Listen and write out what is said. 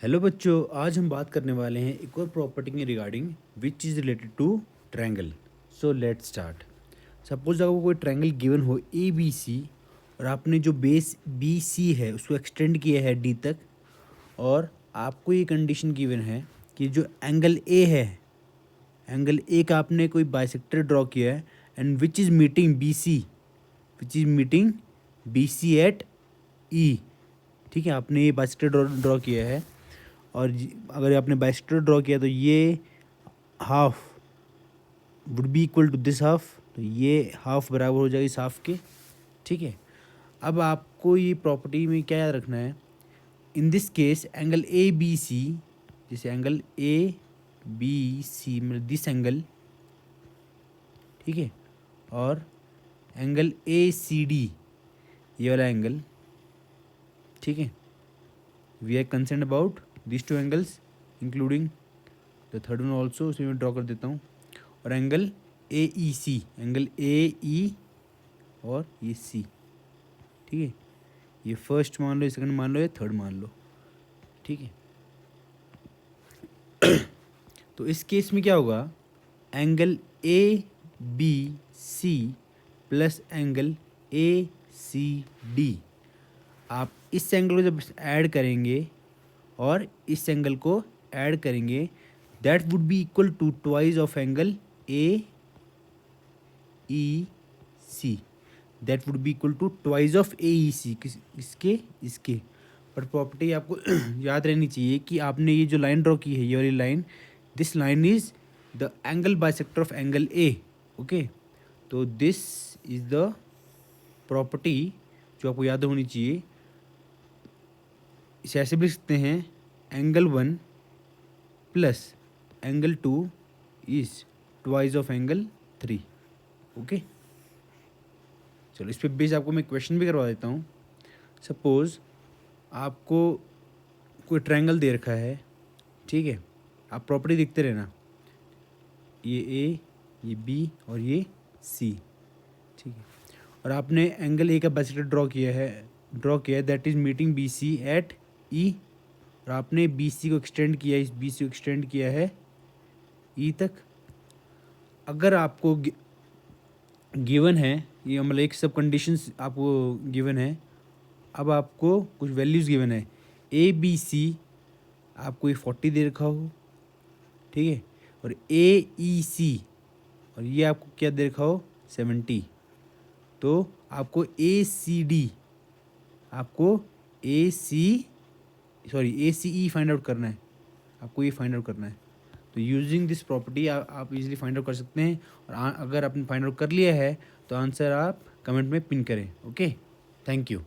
Hello बच्चों, आज हम बात करने वाले हैं एक और प्रॉपर्टी के regarding which is related to triangle. So let's start. Suppose आपको कोई ट्रायंगल गिवन हो ए बी सी और आपने जो बेस बी सी है उसको एक्सटेंड किया है डी तक, और आपको ये कंडीशन गिवन है कि जो एंगल ए है, एंगल ए का आपने कोई बाइसेक्टर ड्रॉ किया है and which is meeting B C, which is meeting B C at E. ठीक है, आपने ये बाइसेक्टर ड्रॉ किया है और अगर आपने बाइसेक्टर ड्रॉ किया तो ये half would be equal to this half, तो ये हाफ बराबर हो जाएगी इस हाफ के। ठीक है, अब आपको ये प्रॉपर्टी में क्या याद रखना है, in this case angle A B C, जैसे एंगल ए बी सी मतलब दिस एंगल, ठीक है, और एंगल ए सी डी ये वाला एंगल, ठीक है, we are concern about this two angles including the third one also, उसमें मैं ड्रॉ कर देता हूँ। और angle A E C, angle A ई और ये सी, ठीक है, ये फर्स्ट मान लो, ये सेकंड मान लो, ये थर्ड मान लो। ठीक है, तो इस केस में क्या होगा, angle A B C plus angle A C D, आप इस एंगल को जब ऐड करेंगे और इस एंगल को ऐड करेंगे, that would be equal to twice of angle A E C, that would be equal to twice of A E C, इसके। पर प्रॉपर्टी आपको याद रहनी चाहिए कि आपने ये जो लाइन ड्रॉ की है, ये वाली line, this line is the angle bisector of angle A. Okay, तो दिस इज द प्रॉपर्टी जो आपको याद होनी चाहिए। इसे ऐसे भी लिख सकते हैं, angle 1 plus angle 2 is twice of angle 3। Okay, चलो इस पे बेस आपको मैं क्वेश्चन भी करवा देता हूँ। सपोज आपको कोई ट्रायंगल दे रखा है, ठीक है, आप प्रॉपर्टी देखते रहना, ये ए, ये बी और ये सी, ठीक है, और आपने एंगल ए का बाइसेक्टर ड्रॉ किया है that is meeting B C at E, और आपने बी सी को एक्सटेंड किया है, इस बी सी को एक्सटेंड किया है ई तक। अगर आपको गिवन है ये, मतलब एक सब कंडीशंस आपको गिवन है, अब आपको कुछ वैल्यूज़ गिवन है, ए बी सी आपको ये 40 दे रखा हो, ठीक है, और ए ई सी और ये आपको क्या दे रखा हो 70, तो आपको ए सी डी, आपको ए सी ई फाइंड आउट करना है, आपको ये फाइंड आउट करना है। तो यूजिंग दिस प्रॉपर्टी आप इजीली फाइंड आउट कर सकते हैं, और अगर आपने फाइंड आउट कर लिया है तो आंसर आप कमेंट में पिन करें। Okay, thank you.